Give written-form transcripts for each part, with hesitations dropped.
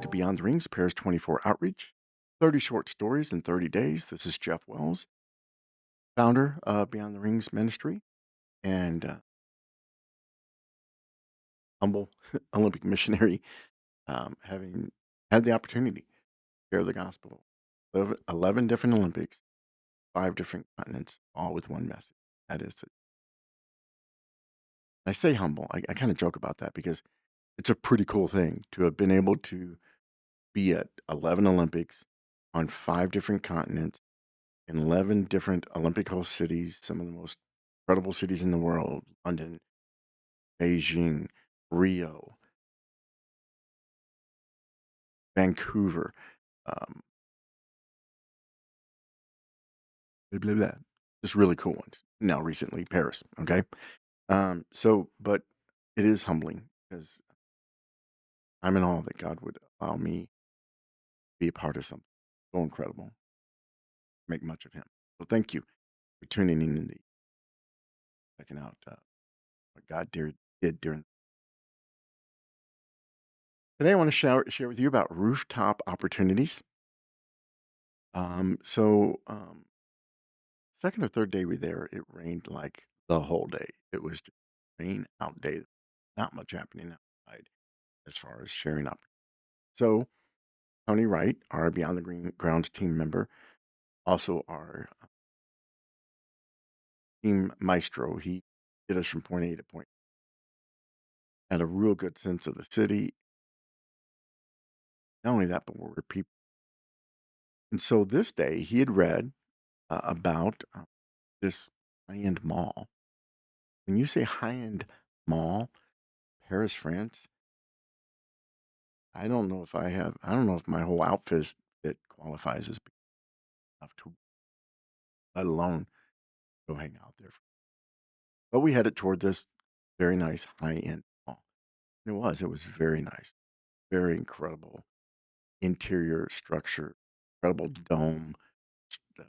to Beyond the Rings Pairs 24 Outreach, 30 short stories in 30 days. This is Jeff Wells, founder of Beyond the Rings Ministry and humble Olympic missionary, having had the opportunity to share the gospel. 11 different Olympics, 5 different continents, all with one message. That is, I say humble. I kind of joke about that because it's a pretty cool thing to have been able to be at 11 Olympics on 5 different continents in 11 different Olympic host cities, some of the most incredible cities in the world: London, Beijing, Rio, Vancouver, um, blah, blah, blah. Just really cool ones. Now, recently, Paris. Okay. But it is humbling because I'm in awe that God would allow me to be a part of something so incredible, make much of Him. So thank you for tuning in and checking out what did during. Today, I want to share with you about rooftop opportunities. Second or third day we were there, it rained like the whole day. It was just rain out day. Not much happening outside as far as sharing up. So Tony Wright, our Beyond the Green Grounds team member, also our team maestro, he did us from point A to point. Had a real good sense of the city. Not only that, but we're people. And so this day he had read about this high-end mall. When you say high-end mall, Paris, France, I don't know if my whole outfit that qualifies as big enough to, let alone go hang out there. But we headed toward this very nice high-end mall. And it was very nice, very incredible interior structure, incredible dome, the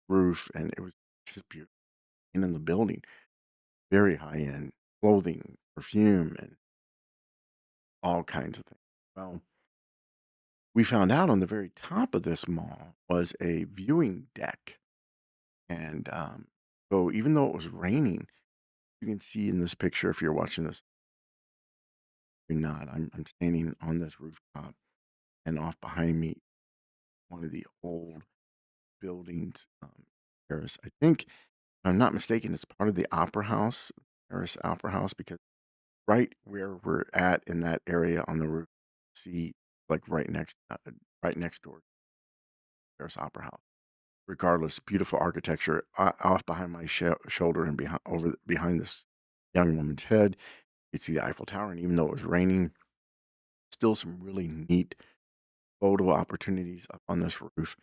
roof, and it was just beautiful. And in the building, very high-end clothing, perfume, and all kinds of things. Well, we found out on the very top of this mall was a viewing deck. And so even though it was raining, you can see in this picture, if you're watching this, you're not. I'm standing on this rooftop, and off behind me, one of the old buildings, Paris. I think, if I'm not mistaken, it's part of the Opera House, Paris Opera House, because right where we're at in that area on the roof, see, like right next door, Paris Opera House. Regardless, beautiful architecture off behind my shoulder and behind this young woman's head. You see the Eiffel Tower, and even though it was raining, still some really neat photo opportunities up on this roof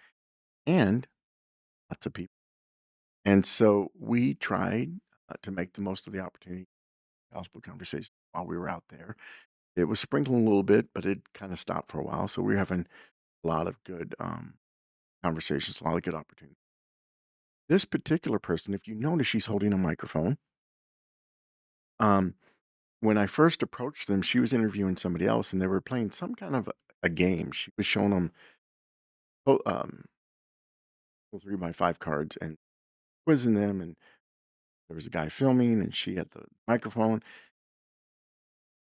and lots of people. And so we tried to make the most of the opportunity, gospel conversation while we were out there. It was sprinkling a little bit, but it kind of stopped for a while. So we were having a lot of good conversations, a lot of good opportunities. This particular person, if you notice, she's holding a microphone. Um, when I first approached them, she was interviewing somebody else, and they were playing some kind of a game. She was showing them oh, 3 by 5 cards and quizzing them, and there was a guy filming, and she had the microphone.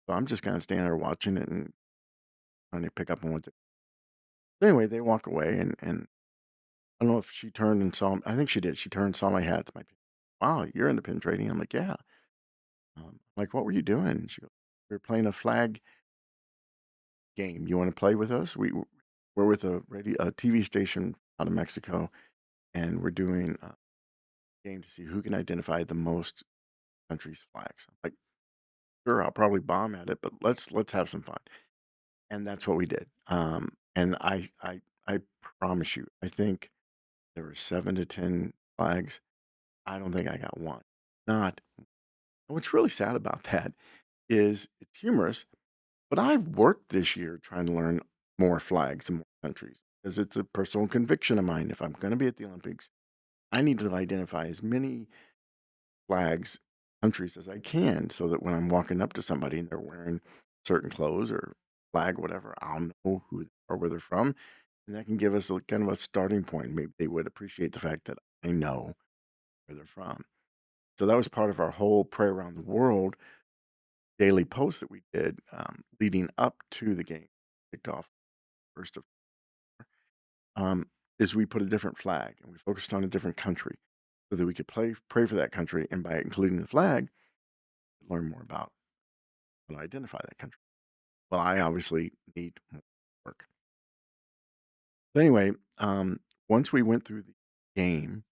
So I'm just kind of standing there watching it and trying to pick up on what. Anyway, they walk away, and I don't know if she turned and saw. I think she did. She turned, saw my hat. My wow, you're into pin trading. I'm like, yeah. Like, what were you doing? And she goes, we were playing a flag game. You want to play with us? We're with a TV station out of Mexico, and we're doing a game to see who can identify the most countries' flags. I'm like, sure, I'll probably bomb at it, but let's have some fun. And that's what we did. And I promise you, I think there were 7 to 10 flags. I don't think I got one. Not. And what's really sad about that is it's humorous, but I've worked this year trying to learn more flags and more countries because it's a personal conviction of mine. If I'm going to be at the Olympics, I need to identify as many flags, countries as I can so that when I'm walking up to somebody and they're wearing certain clothes or flag, whatever, I'll know who or where they're from, and that can give us a kind of a starting point. Maybe they would appreciate the fact that I know where they're from. So that was part of our whole Pray Around the World daily post that we did, leading up to the game kicked off first of um, is we put a different flag and we focused on a different country so that we could pray for that country, and by including the flag, learn more about and identify that country. Well, I obviously need more work. But anyway, once we went through the game,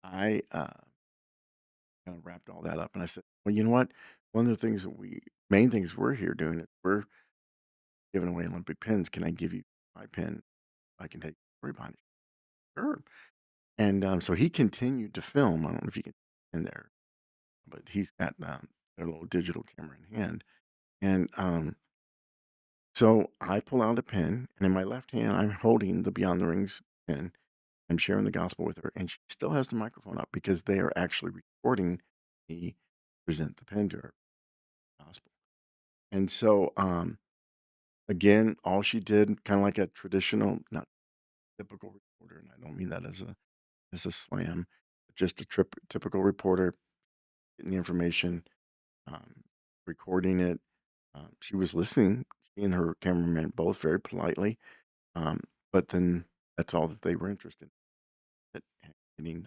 I kind of wrapped all that up and I said, well, you know what? One of the things that main things we're here doing is we're giving away Olympic pins. Can I give you my pin? I can take the story behind it. Sure. And so he continued to film. I don't know if you can in there, but he's got a little digital camera in hand. And so I pull out a pen, and in my left hand, I'm holding the Beyond the Rings pen. I'm sharing the gospel with her, and she still has the microphone up because they are actually recording me present the pen to her gospel. And so, again, all she did, kind of like a traditional, not typical reporter, and I don't mean that as a slam, but just a typical reporter getting the information, um, recording it. She was listening. She and her cameraman both very politely, um, but then that's all that they were interested in, getting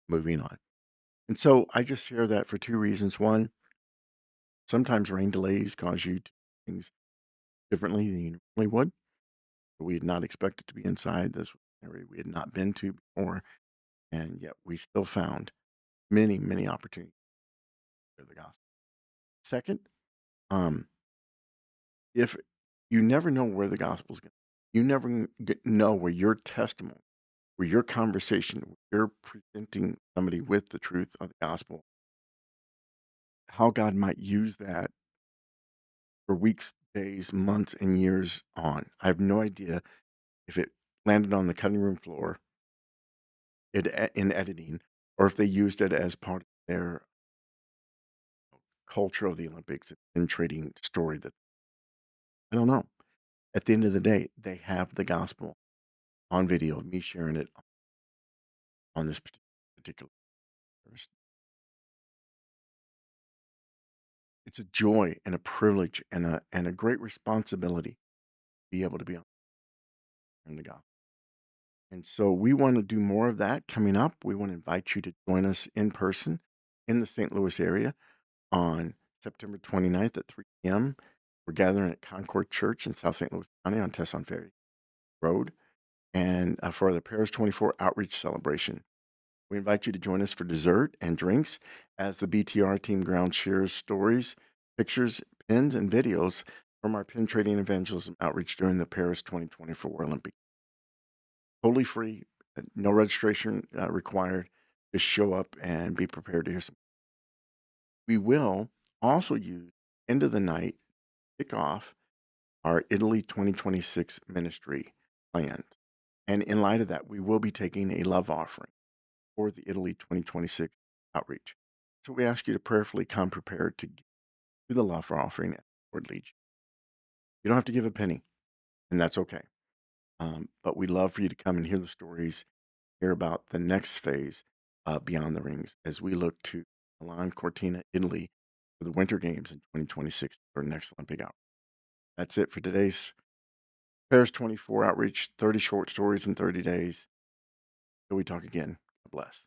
moving on. And so I just share that for two reasons. One, sometimes rain delays cause you to do things differently than you normally would. We had not expected to be inside this area we had not been to before, and yet we still found many, many opportunities for the gospel. Second, um, if you never know where the gospel's going, you never know where your testimony, where your conversation, where you're presenting somebody with the truth of the gospel, how God might use that for weeks, days, months, and years on. I have no idea if it landed on the cutting room floor in editing, or if they used it as part of their culture of the Olympics and trading story. That I don't know. At the end of the day, they have the gospel on video of me sharing it on this particular service. It's a joy and a privilege and a great responsibility to be able to be on the gospel. And so we want to do more of that coming up. We want to invite you to join us in person in the St. Louis area on September 29th at 3 p.m. We're gathering at Concord Church in South St. Louis County on Tesson Ferry Road, and for the Paris 24 outreach celebration. We invite you to join us for dessert and drinks as the BTR team ground shares stories, pictures, pins, and videos from our pin trading evangelism outreach during the Paris 2024 Olympics. Totally free, no registration required. Just show up and be prepared to hear some. We will also use end of the night kick off our Italy 2026 ministry plans. And in light of that, we will be taking a love offering for the Italy 2026 outreach. So we ask you to prayerfully come prepared to do the love offering as the Lord leads you. You don't have to give a penny, and that's okay. But we'd love for you to come and hear the stories, hear about the next phase beyond the rings as we look to Milan Cortina, Italy for the Winter Games in 2026 for next Olympic out. That's it for today's Paris 24 outreach, 30 short stories in 30 days. Till we talk again. God bless.